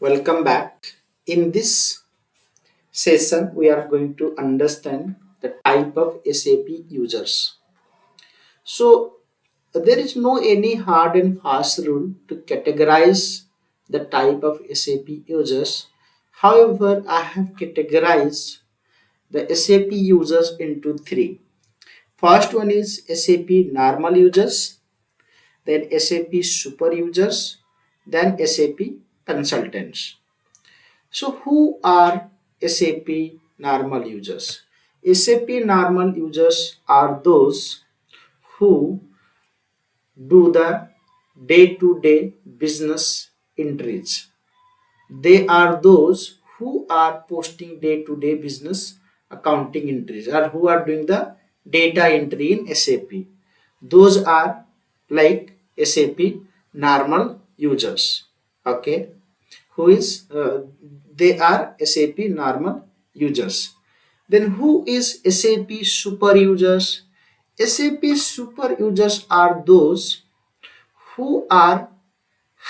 Welcome back. In this session, we are going to understand the type of SAP users. So, there is no any hard and fast rule to categorize the type of SAP users. However, I have categorized the SAP users into three. First one is SAP normal users, then SAP super users, then SAP consultants. So, who are SAP normal users? SAP normal users are those who do the day to day business entries. They are those who are posting day to day business accounting entries or who are doing the data entry in SAP. Those are like SAP normal users. Okay, who is they are SAP normal users. Then who is SAP super users? SAP super users are those who are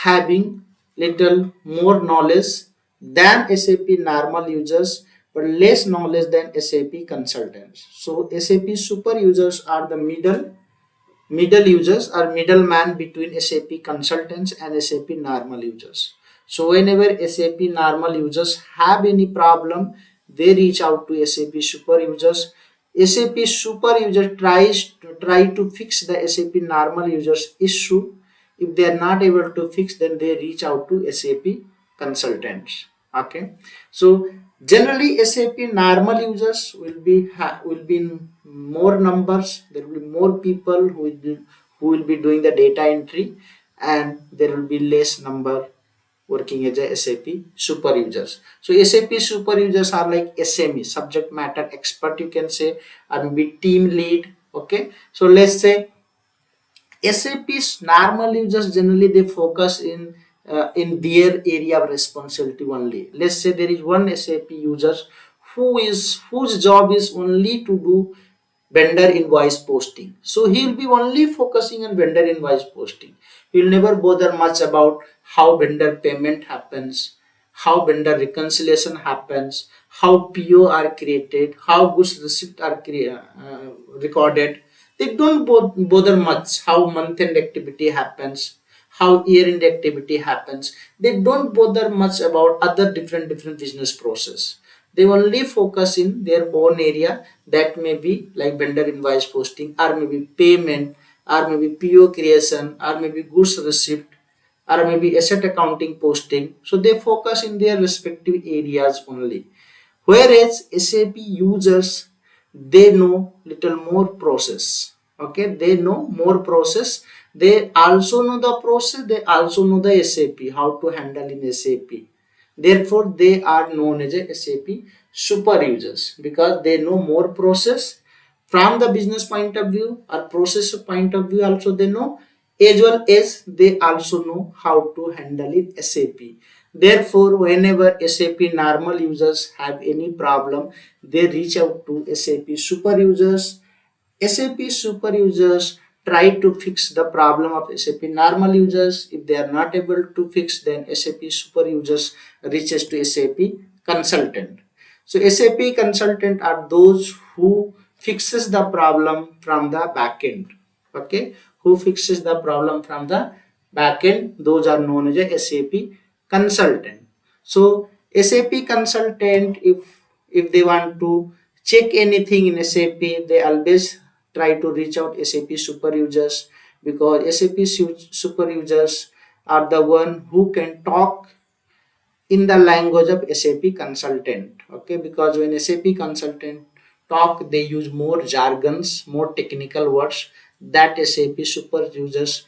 having little more knowledge than SAP normal users but less knowledge than SAP consultants. So SAP super users are the middle users or middleman between SAP consultants and SAP normal users. So whenever SAP normal users have any problem, they reach out to SAP super users. SAP super user try to fix the SAP normal users issue. If they are not able to fix, then they reach out to SAP consultants. Okay, so generally SAP normal users will be in more numbers. There will be more people who will be doing the data entry, and there will be less number working as a SAP super users. So SAP super users are like SME, subject matter expert, you can say, or maybe team lead. Okay, so let's say SAP's normal users generally they focus in their area of responsibility only. Let's say there is one SAP user whose job is only to do vendor invoice posting. So he will be only focusing on vendor invoice posting. He will never bother much about how vendor payment happens, how vendor reconciliation happens, how PO are created, how goods receipt are recorded. They don't bother much how month end activity happens, how year end activity happens. They don't bother much about other different business process. They only focus in their own area, that may be like vendor invoice posting or maybe payment or maybe PO creation or maybe goods receipt or maybe asset accounting posting. So they focus in their respective areas only. Whereas SAP users, they know little more process. Okay, they know more process. They also know the process. They also know the SAP, how to handle in SAP. Therefore, they are known as a SAP super users because they know more process from the business point of view or process point of view. Also, they know, as well as they also know how to handle in SAP. Therefore, whenever SAP normal users have any problem, they reach out to SAP super users. SAP super users try to fix the problem of SAP normal users. If they are not able to fix, then SAP super users reaches to SAP consultant. So SAP consultant are those who fixes the problem from the back end. Okay, who fixes the problem from the back end? Those are known as a SAP consultant. So SAP consultant, if they want to check anything in SAP, they always try to reach out SAP super users because SAP super users are the one who can talk in the language of SAP consultant. Okay, because when SAP consultant talk, they use more jargons, more technical words that SAP super users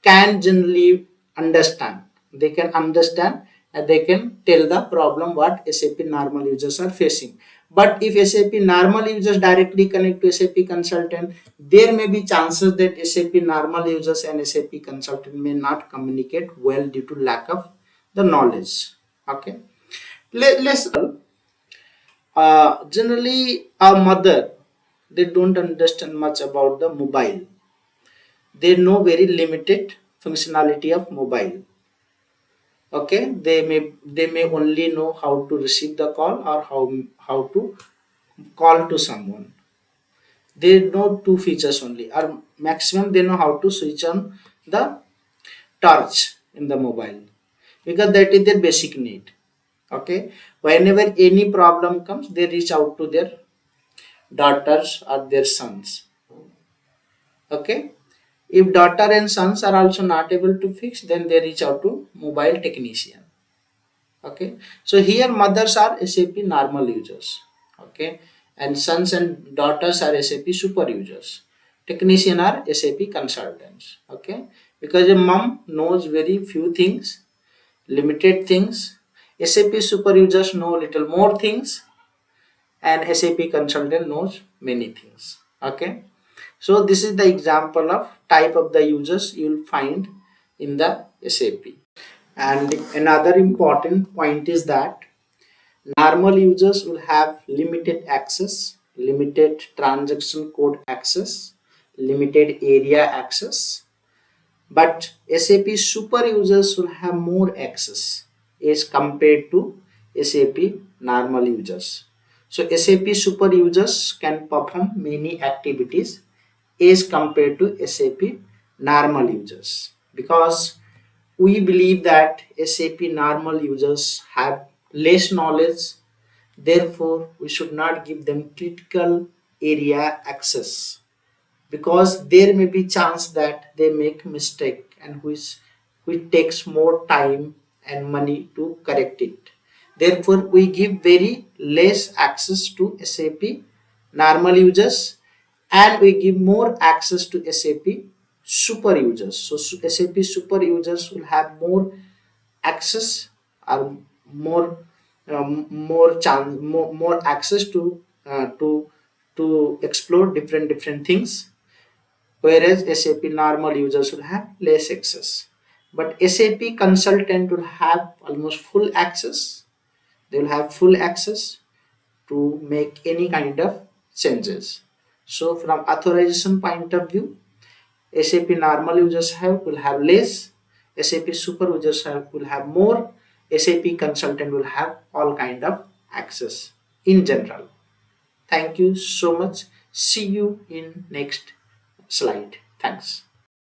can generally understand. They can understand and they can tell the problem what SAP normal users are facing. But if SAP normal users directly connect to SAP consultant, there may be chances that SAP normal users and SAP consultant may not communicate well due to lack of the knowledge. Okay, let's generally a mother, they don't understand much about the mobile. They know very limited functionality of mobile. Okay, they may only know how to receive the call or how to call to someone. They know two features only, or maximum they know how to switch on the torch in the mobile, because that is their basic need. Okay, whenever any problem comes, they reach out to their daughters or their sons. Okay, if daughter and sons are also not able to fix, then they reach out to mobile technician. Okay, so here mothers are SAP normal users. Okay, and sons and daughters are SAP super users. Technician are SAP consultants. Okay, because a mom knows very few things, limited things. SAP super users know little more things, and SAP consultant knows many things. Okay, so this is the example of type of the users you will find in the SAP. And another important point is that normal users will have limited access, limited transaction code access, limited area access, but SAP super users will have more access as compared to SAP normal users. So SAP super users can perform many activities as compared to SAP normal users, because we believe that SAP normal users have less knowledge, therefore we should not give them critical area access, because there may be chance that they make mistake, and which takes more time and money to correct it. Therefore we give very less access to SAP normal users, and we give more access to SAP super users. So SAP super users will have more access, or more access to explore different things, whereas SAP normal users will have less access. But SAP consultant will have almost full access. They will have full access to make any kind of changes. So from authorization point of view, SAP normal users will have less, SAP super users will have more, SAP consultant will have all kind of access in general. Thank you so much. See you in next slide. Thanks.